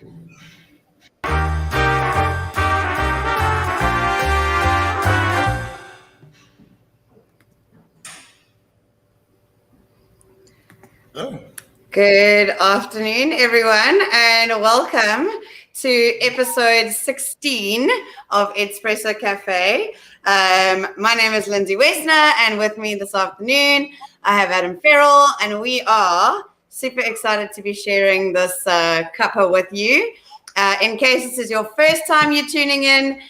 Oh. Good afternoon, everyone, and welcome to episode 16 of Espresso Cafe. My name is Lindsay Wesner, and with me this afternoon, I have Adam Fairall, and we are super excited to be sharing this cuppa with you. In case this is your first time you're tuning in,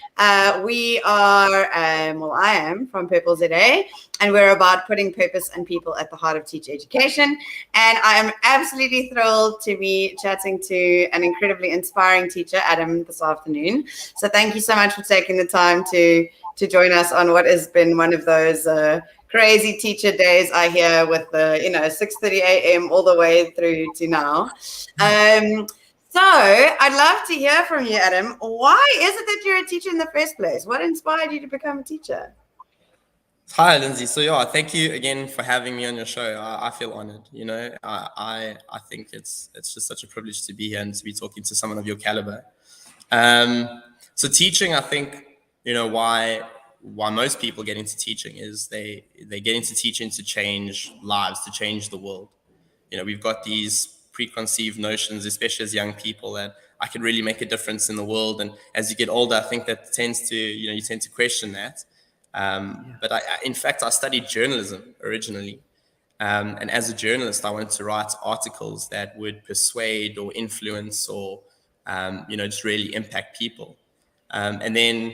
we are, I am from Purple ZA, and we're about putting purpose and people at the heart of teacher education. And I am absolutely thrilled to be chatting to an incredibly inspiring teacher, Adam, this afternoon. So thank you so much for taking the time to join us on what has been one of those crazy teacher days I hear with 6:30 a.m. all the way through to now. So I'd love to hear from you, Adam. Why is it that you're a teacher in the first place? What inspired you to become a teacher? Hi, Lindsay. So thank you again for having me on your show. I feel honored. I think it's just such a privilege to be here and to be talking to someone of your caliber. So teaching, I think, why most people get into teaching is they get into teaching to change lives, to change the world. We've got these preconceived notions, especially as young people, that I could really make a difference in the world. And as you get older, I think that tends to, you tend to question that. But in fact, I studied journalism originally. And as a journalist, I wanted to write articles that would persuade or influence or, just really impact people. And then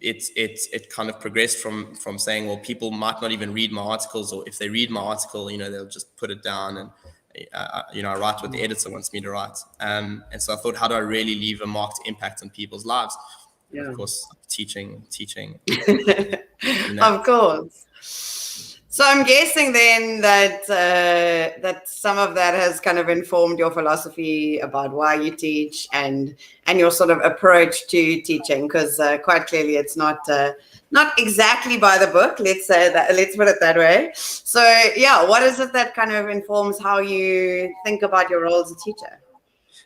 it kind of progressed from saying, well, people might not even read my articles, or if they read my article, they'll just put it down and, I write what the editor wants me to write. And so I thought, how do I really leave a marked impact on people's lives? Yeah. Of course, teaching. Of course. So I'm guessing then that some of that has kind of informed your philosophy about why you teach and your sort of approach to teaching, because quite clearly it's not exactly by the book. Let's put it that way. So yeah, what is it that kind of informs how you think about your role as a teacher?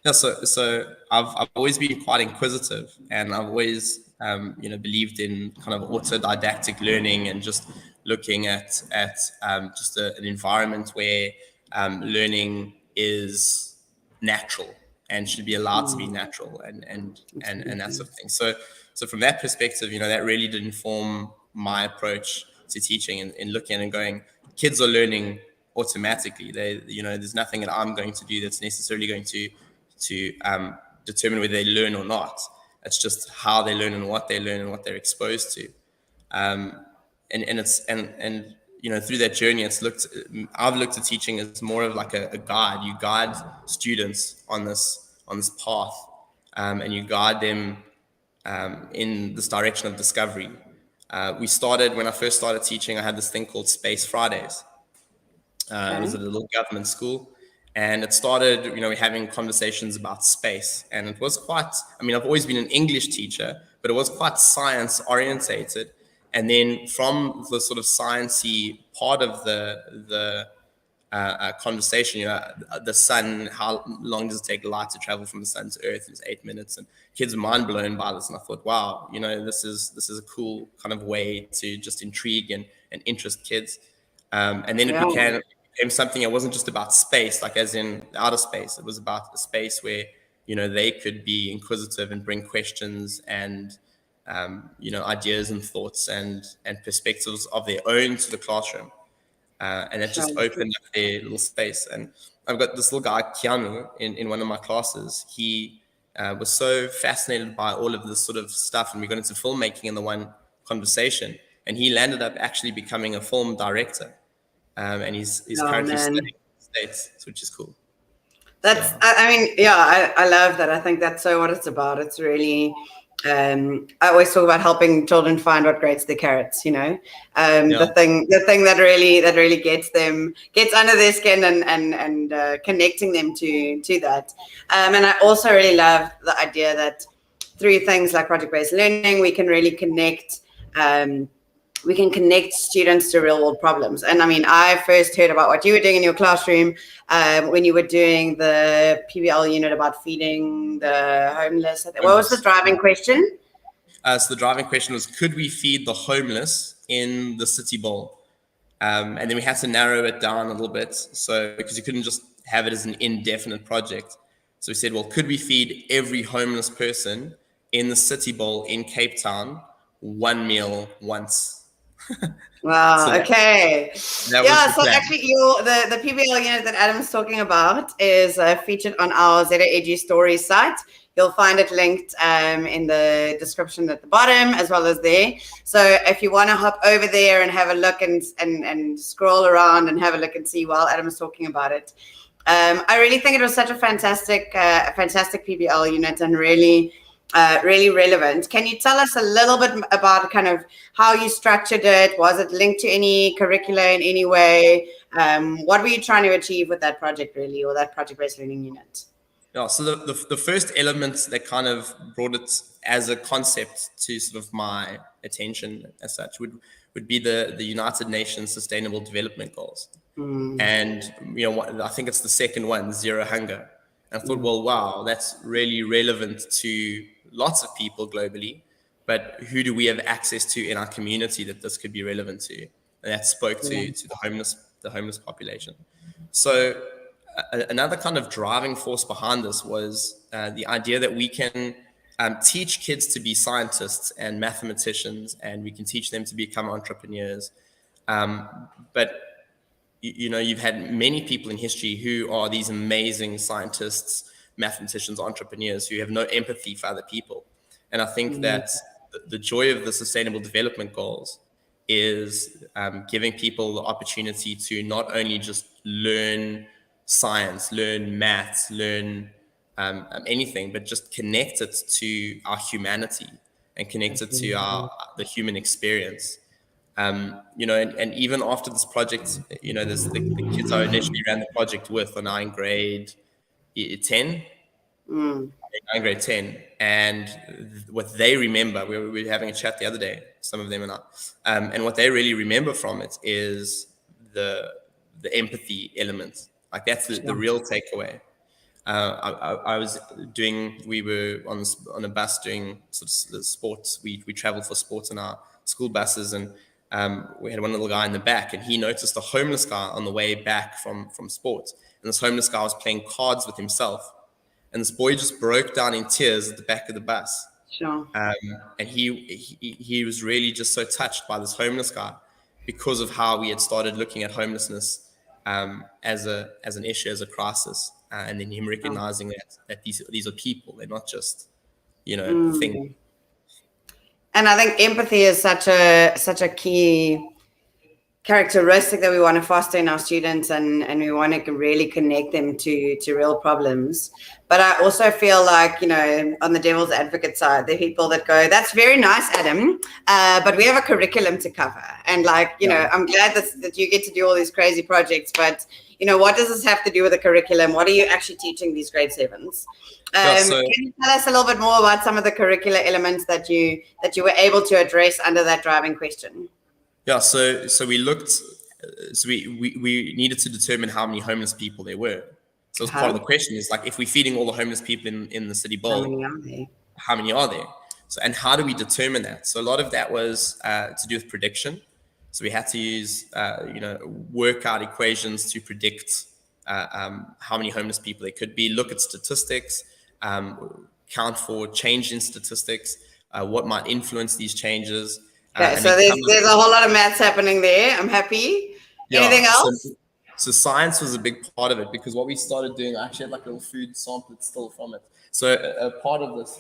Yeah, so I've always been quite inquisitive, and I've always believed in kind of autodidactic learning and just looking at just an environment where learning is natural and should be allowed to be natural and that sort of thing. So from that perspective, that really did inform my approach to teaching and looking and going, kids are learning automatically. There's nothing that I'm going to do that's necessarily going to determine whether they learn or not. It's just how they learn and what they learn and what they're exposed to. And through that journey, I've looked at teaching as more of like a guide. You guide students on this path, and you guide them in this direction of discovery. When I first started teaching, I had this thing called Space Fridays. It was at a little government school. And it started, having conversations about space. And it was quite, I've always been an English teacher, but it was quite science orientated. And then from the sort of sciencey part of the conversation, the sun, how long does it take light to travel from the sun to Earth? It's 8 minutes. And kids were mind blown by this. And I thought, wow, this is a cool kind of way to just intrigue and interest kids. And then it became something. It wasn't just about space, like as in outer space. It was about a space where they could be inquisitive and bring questions and ideas and thoughts and perspectives of their own to the classroom, and it just opened up their little space. And I've got this little guy, Keanu, in one of my classes. He was so fascinated by all of this sort of stuff, and we got into filmmaking in the one conversation, and he landed up actually becoming a film director. And he's currently studying in the States, which is cool. I love that. I think that's so what it's about. It's really, I always talk about helping children find what grates their carrots, the thing that really gets under their skin and connecting them to that. And I also really love the idea that through things like project-based learning, we can really connect we can connect students to real world problems. And I mean, I first heard about what you were doing in your classroom when you were doing the PBL unit about feeding the homeless. What was the driving question? So the driving question was, could we feed the homeless in the city bowl? And then we had to narrow it down a little bit. So because you couldn't just have it as an indefinite project. So we said, well, could we feed every homeless person in the city bowl in Cape Town one meal once? Wow. So okay. that was So plan. actually, the PBL unit that Adam's talking about is featured on our ZAEG Stories site. You'll find it linked in the description at the bottom as well as there. So if you want to hop over there and have a look and scroll around and have a look and see while Adam is talking about it. I really think it was such a fantastic PBL unit and really relevant. Can you tell us a little bit about kind of how you structured it? Was it linked to any curricula in any way? What were you trying to achieve with that project really, or that project-based learning unit? Yeah, so the first element that kind of brought it as a concept to sort of my attention as such would be the United Nations Sustainable Development Goals. And, I think it's the second one, zero hunger. And I thought, well, wow, that's really relevant to lots of people globally, but who do we have access to in our community that this could be relevant to? And that spoke to the homeless population. So another kind of driving force behind this was the idea that we can teach kids to be scientists and mathematicians, and we can teach them to become entrepreneurs. But you've had many people in history who are these amazing scientists, mathematicians, entrepreneurs who have no empathy for other people. And I think that the joy of the Sustainable Development Goals is giving people the opportunity to not only just learn science, learn maths, learn anything, but just connect it to our humanity and connect it to the human experience. And even after this project, there's the kids I initially ran the project with are now in grade 10. Grade 10, and what they remember, we were having a chat the other day, some of them and I, and what they really remember from it is the empathy element. Like that's the real takeaway. We were on a bus doing sort of sports. We traveled for sports in our school buses, and we had one little guy in the back, and he noticed a homeless guy on the way back from sports. And this homeless guy was playing cards with himself. And this boy just broke down in tears at the back of the bus. Sure. And he was really just so touched by this homeless guy because of how we had started looking at homelessness as an issue, as a crisis. And then him recognizing that these are people, they're not just, things. And I think empathy is such a key characteristic that we want to foster in our students, and we want to really connect them to real problems. But I also feel like, on the devil's advocate side, there are people that go, that's very nice, Adam, but we have a curriculum to cover. And I'm glad that you get to do all these crazy projects, but what does this have to do with the curriculum? What are you actually teaching these grade 7s? Can you tell us a little bit more about some of the curricular elements that you were able to address under that driving question? Yeah, so we looked, so we needed to determine how many homeless people there were. So as part of the question is if we're feeding all the homeless people in the city bowl, how many are there? So, and how do we determine that? So a lot of that was to do with prediction. So we had to use, work out equations to predict how many homeless people there could be, look at statistics, count for change in statistics, what might influence these changes. Okay, so there's a whole lot of maths happening there. I'm happy. Anything else? So science was a big part of it, because what we started doing, I actually had a little food sample still from it. So a part of this,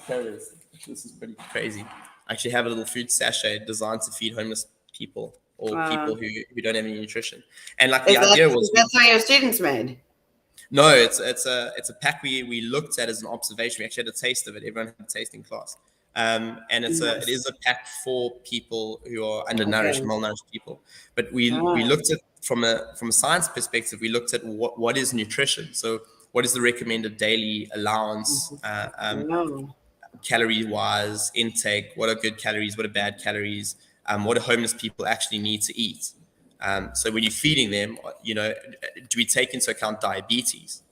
this is pretty crazy. I actually have a little food sachet designed to feed homeless people or people who don't have any nutrition. And the idea was, that's what your students made. No, it's a pack we looked at as an observation. We actually had a taste of it. Everyone had a taste in class. And it is a pack for people who are undernourished, malnourished people. But we looked at from a science perspective. We looked at what is nutrition. So what is the recommended daily allowance, calorie wise intake? What are good calories? What are bad calories? what do homeless people actually need to eat? So when you're feeding them, do we take into account diabetes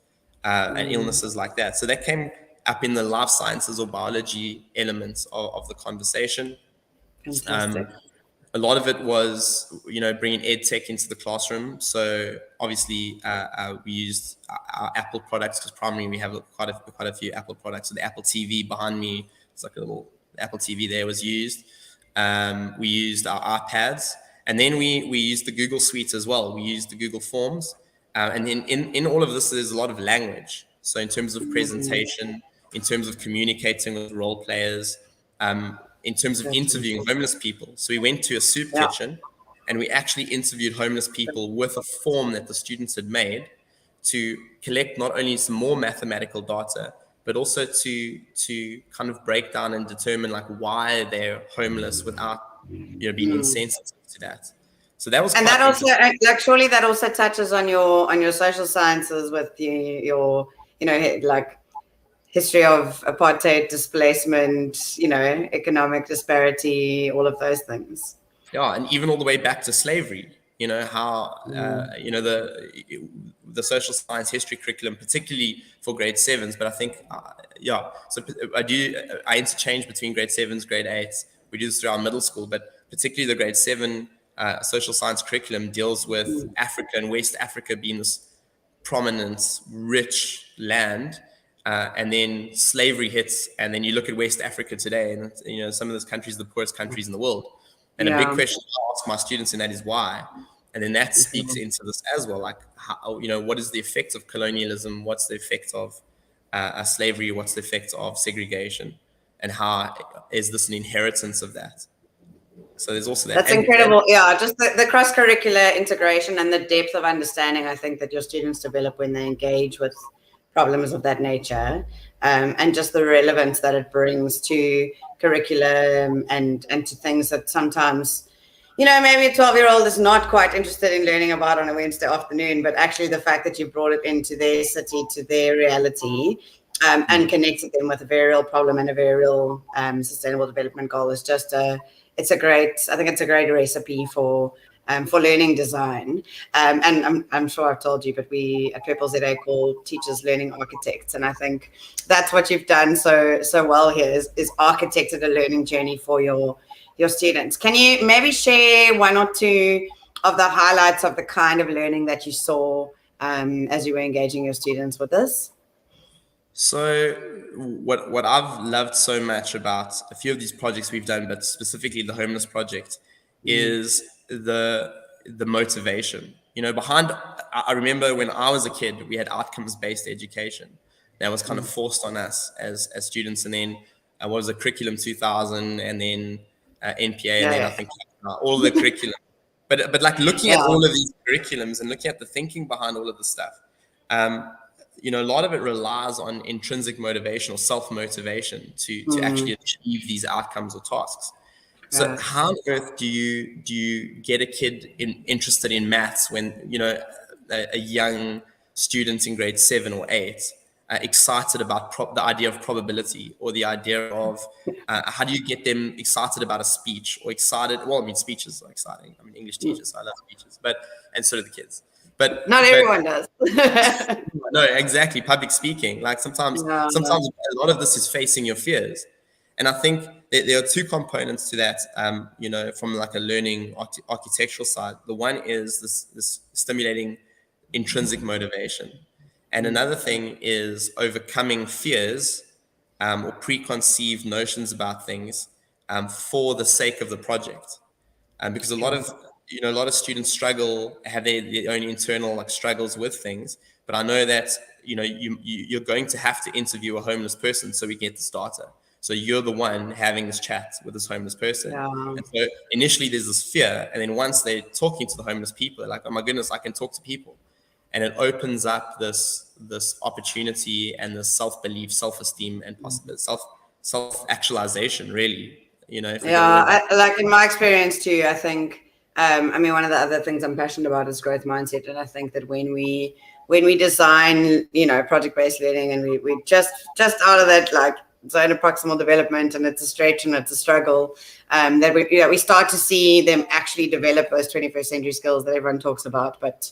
and illnesses like that? So that came up in the life sciences or biology elements of the conversation. Fantastic. A lot of it was, bringing ed tech into the classroom. So obviously, we used our Apple products because primarily we have quite a few Apple products. So the Apple TV behind me, it's like a little Apple TV there was used. We used our iPads, and then we used the Google Suite as well. We used the Google Forms, and then in all of this, there's a lot of language. So in terms of presentation, in terms of communicating with role players, in terms of interviewing homeless people. So we went to a soup kitchen and we actually interviewed homeless people with a form that the students had made to collect not only some more mathematical data, but also to kind of break down and determine like why they're homeless without being insensitive to that. So that was, and that also surely that also touches on your social sciences with your like history of apartheid, displacement, economic disparity, all of those things. Yeah, and even all the way back to slavery. How the social science history curriculum, particularly for grade 7s, but I think So I interchange between grade 7s, grade 8s. We do this through our middle school, but particularly the grade 7 social science curriculum deals with Africa and West Africa being this prominent, rich land. And then slavery hits, and then you look at West Africa today, and some of those countries are the poorest countries in the world. And a big question I ask my students in that is why, and then that speaks into this as well. Like, how, what is the effect of colonialism? What's the effect of slavery? What's the effect of segregation? And how is this an inheritance of that? So there's also that. That's incredible. Just the cross-curricular integration and the depth of understanding, I think, that your students develop when they engage with problems of that nature, and just the relevance that it brings to curriculum and to things that sometimes, maybe a 12-year-old is not quite interested in learning about on a Wednesday afternoon, but actually the fact that you brought it into their city, to their reality, and connected them with a very real problem and a very real sustainable development goal is just I think it's a great recipe for learning design. And I'm sure I've told you, but we at PBL call teachers learning architects. And I think that's what you've done so well here is architected a learning journey for your students. Can you maybe share one or two of the highlights of the kind of learning that you saw as you were engaging your students with this? So what I've loved so much about a few of these projects we've done, but specifically the homeless project, is the motivation. Behind. I remember when I was a kid, we had outcomes-based education that was kind of forced on us as students, and then what was the curriculum 2000, and then NPA, and then I think all the curriculum. But like looking at all of these curriculums and looking at the thinking behind all of this stuff, a lot of it relies on intrinsic motivation or self-motivation to actually achieve these outcomes or tasks. So how on earth do you get a kid interested in maths when a young student in grade 7 or 8 excited about the idea of probability, or the idea of how do you get them excited about a speech, or excited? Well, I mean, speeches are exciting. I mean, English teachers, I love speeches, and so do the kids. But not everyone does. No, exactly. Public speaking, like sometimes a lot of this is facing your fears. And I think there are two components to that, from like a learning architectural side. The one is this stimulating intrinsic motivation. And another thing is overcoming fears or preconceived notions about things for the sake of the project. Because a lot of students struggle, have their own internal struggles with things. But I know that, you're going to have to interview a homeless person so we get this data. So you're the one having this chat with this homeless person. And so initially there's this fear. And then once they're talking to the homeless people, they're like, oh my goodness, I can talk to people. And it opens up this opportunity and this self-belief, self-esteem, and self-actualization, really. Like in my experience too, I think, one of the other things I'm passionate about is growth mindset. And I think that when we design, project-based learning, and we just out of that, zone of proximal development, and it's a stretch and it's a struggle, that we start to see them actually develop those 21st century skills that everyone talks about. But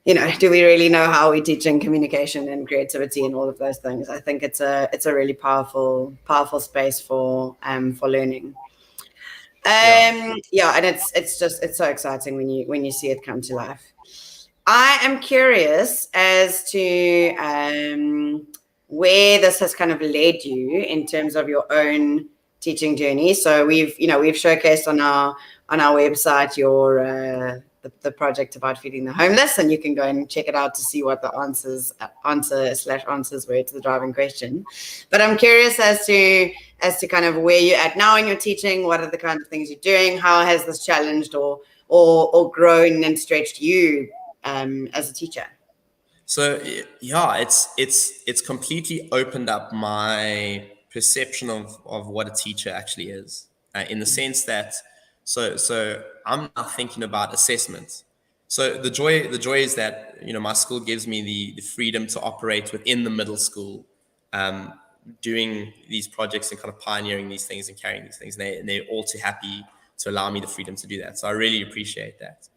do we really know how we're teaching communication and creativity and all of those things? I think it's a really powerful space for learning. And it's so exciting when you see it come to life. I am curious as to where this has kind of led you in terms of your own teaching journey. So we've showcased on our website your the project about feeding the homeless, and you can go and check it out to see what the answers were to the driving question. But I'm curious as to kind of where you're at now in your teaching. What are the kinds of things you're doing? How has this challenged or grown and stretched you as a teacher? So yeah, it's completely opened up my perception of what a teacher actually is, in the sense that so I'm now thinking about assessment. So the joy is that my school gives me the freedom to operate within the middle school, doing these projects and kind of pioneering these things and carrying these things, and they're all too happy to allow me the freedom to do that. So I really appreciate that.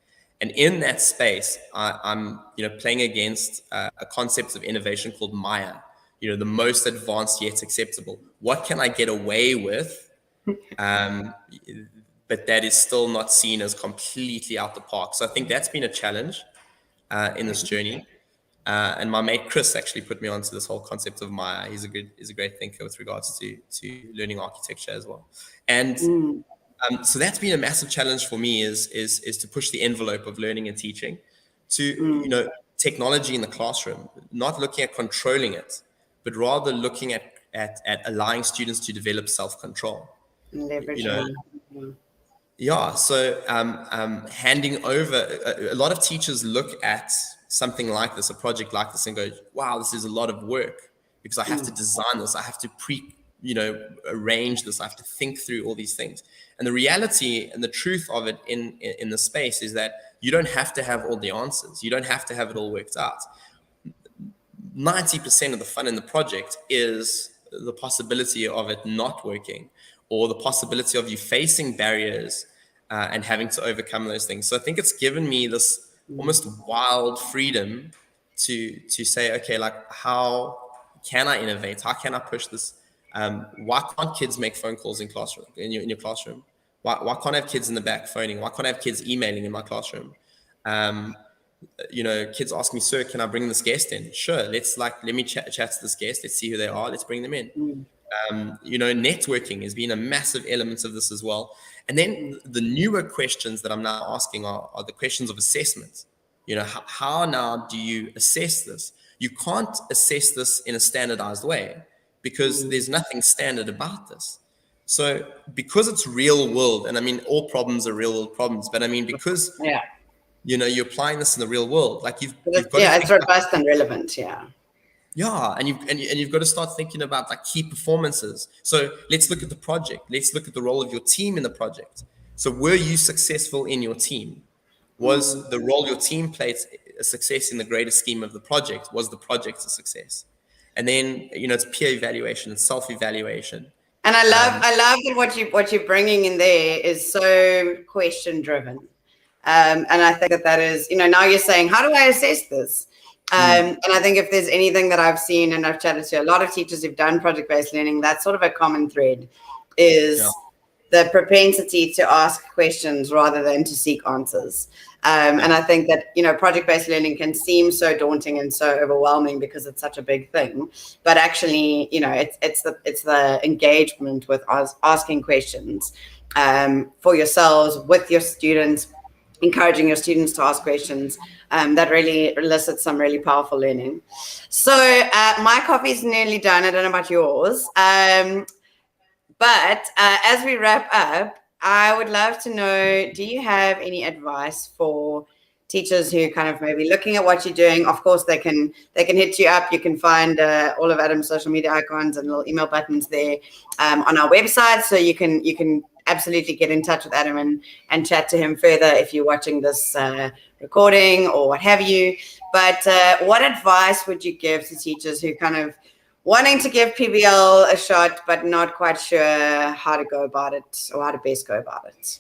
And in that space, I'm playing against a concept of innovation called Maya, the most advanced yet acceptable. What can I get away with, but that is still not seen as completely out the park? So I think that's been a challenge in this journey. And my mate Chris actually put me onto this whole concept of Maya. He's a great thinker with regards to learning architecture as well. And so that's been a massive challenge for me is to push the envelope of learning and teaching to technology in the classroom, not looking at controlling it, but rather looking at allowing students to develop self-control. So handing over, a lot of teachers look at something like this, a project like this, and go, wow, this is a lot of work because I have to design this, I have to arrange this, I have to think through all these things. And the reality and the truth of it in the space is that you don't have to have all the answers. You don't have to have it all worked out. 90% of the fun in the project is the possibility of it not working, or the possibility of you facing barriers and having to overcome those things. So I think it's given me this almost wild freedom to say, okay, like, how can I innovate? How can I push this? Why can't kids make phone calls in your classroom? Why can't I have kids in the back phoning? Why can't I have kids emailing in my classroom? Kids ask me, sir, can I bring this guest in? Sure, let me chat to this guest. Let's see who they are. Let's bring them in. Networking has been a massive element of this as well. And then the newer questions that I'm now asking are the questions of assessment. How now do you assess this? You can't assess this in a standardized way because there's nothing standard about this. So because it's real world, and I mean, all problems are real world problems, but I mean, because you're applying this in the real world, like you've got it's robust and relevant. And you've got to start thinking about like key performances. So let's look at the project. Let's look at the role of your team in the project. So were you successful in your team? Was the role your team played a success in the greater scheme of the project? Was the project a success? And then it's peer evaluation, it's self-evaluation. And I love that what you're bringing in there is so question driven. And I think that is, now you're saying, how do I assess this? And I think if there's anything that I've seen, and I've chatted to a lot of teachers who've done project-based learning, that's sort of a common thread is the propensity to ask questions rather than to seek answers. And I think that, project-based learning can seem so daunting and so overwhelming because it's such a big thing. But actually, it's the engagement with asking questions for yourselves, with your students, encouraging your students to ask questions, that really elicits some really powerful learning. So my coffee's nearly done. I don't know about yours. But as we wrap up, I would love to know, do you have any advice for teachers who kind of maybe looking at what you're doing? Of course, they can hit you up. You can find all of Adam's social media icons and little email buttons there on our website. So you can absolutely get in touch with Adam and chat to him further if you're watching this recording or what have you. But what advice would you give to teachers who kind of wanting to give PBL a shot, but not quite sure how to go about it or how to best go about it.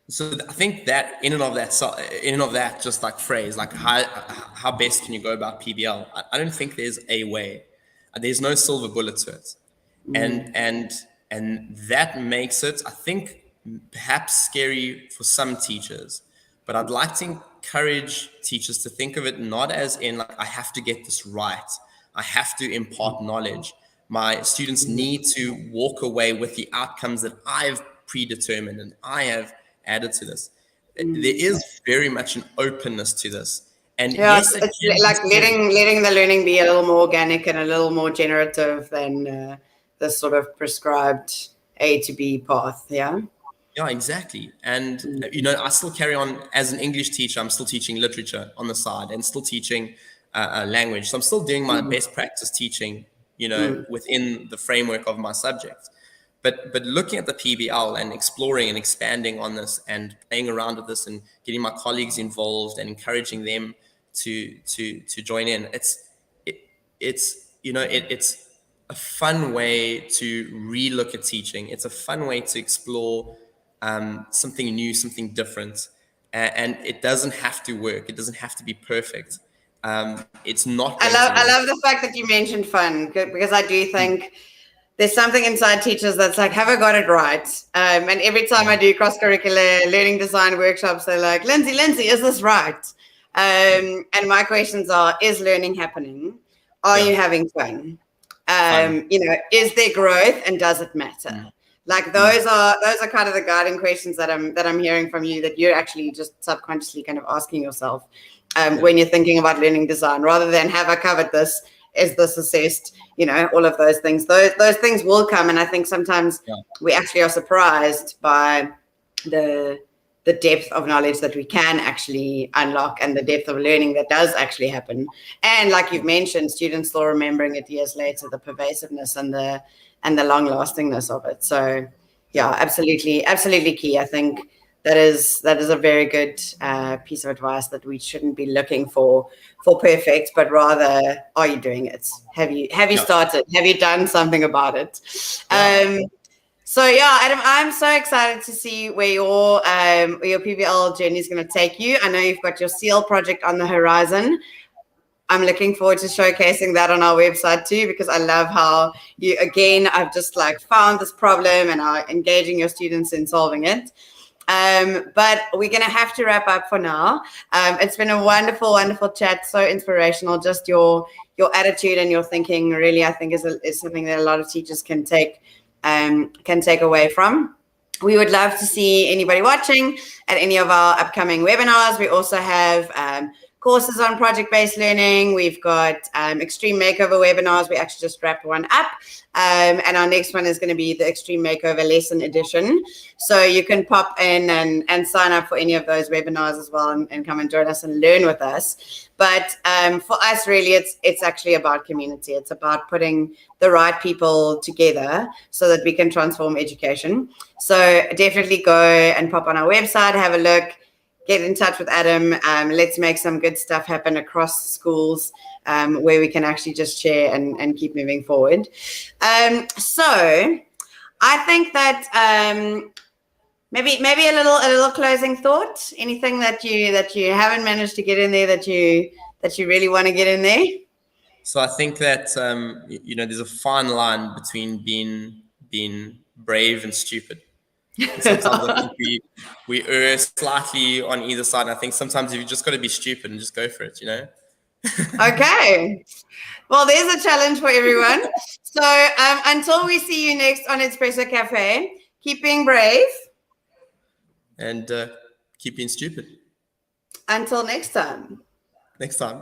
So I think that in and of that, just like phrase, like how best can you go about PBL? I don't think there's a way. There's no silver bullet to it, and that makes it, I think, perhaps scary for some teachers. But I'd like to encourage teachers to think of it not as in like, I have to get this right, I have to impart knowledge. My students need to walk away with the outcomes that I've predetermined and I have added to this. There is very much an openness to this. And yes, it's like letting the learning be a little more organic and a little more generative than the sort of prescribed A to B path. Yeah. Yeah, exactly. And, I still carry on as an English teacher. I'm still teaching literature on the side and still teaching language. So I'm still doing my best practice teaching, within the framework of my subject. But looking at the PBL and exploring and expanding on this and playing around with this and getting my colleagues involved and encouraging them to join in, it's a fun way to relook at teaching. It's a fun way to explore something new, something different, and it doesn't have to work. It doesn't have to be perfect. It's not. I love the fact that you mentioned fun, because I do think there's something inside teachers that's like, have I got it right? And every time I do cross-curricular learning design workshops, they're like, Lindsay, is this right? And my questions are, is learning happening? Are you having fun? Is there growth, and does it matter? Like those are kind of the guiding questions that I'm hearing from you, that you're actually just subconsciously kind of asking yourself when you're thinking about learning design, rather than have I covered this? Is this assessed? All of those things. Those things will come, and I think sometimes we actually are surprised by the depth of knowledge that we can actually unlock, and the depth of learning that does actually happen. And like you've mentioned, students still remembering it years later, the pervasiveness and the long lastingness of it. So yeah, absolutely key. I think that is a very good piece of advice, that we shouldn't be looking for perfect, but rather, are you doing it? Have you started? Have you done something about it? So yeah, Adam, I'm so excited to see where your PBL journey is going to take you. I know you've got your SEAL project on the horizon. I'm looking forward to showcasing that on our website too, because I love how you, again, I've just like found this problem and are engaging your students in solving it. But we're going to have to wrap up for now. It's been a wonderful, wonderful chat. So inspirational. Just your attitude and your thinking really, I think, is something that a lot of teachers can take away from. We would love to see anybody watching at any of our upcoming webinars. We also have courses on project-based learning. We've got Extreme Makeover webinars. We actually just wrapped one up. And our next one is going to be the Extreme Makeover Lesson Edition. So you can pop in and sign up for any of those webinars as well, and come and join us and learn with us. But for us, really, it's actually about community. It's about putting the right people together so that we can transform education. So definitely go and pop on our website, have a look, get in touch with Adam. Let's make some good stuff happen across schools, where we can actually just share and keep moving forward. So I think that maybe a little closing thought. Anything that you haven't managed to get in there that you really want to get in there? So I think that there's a fine line between being brave and stupid. And sometimes I think we err slightly on either side. And I think sometimes you've just got to be stupid and just go for it, Okay. Well, there's a challenge for everyone. So until we see you next on Espresso Cafe, keep being brave. And keep being stupid. Until next time. Next time.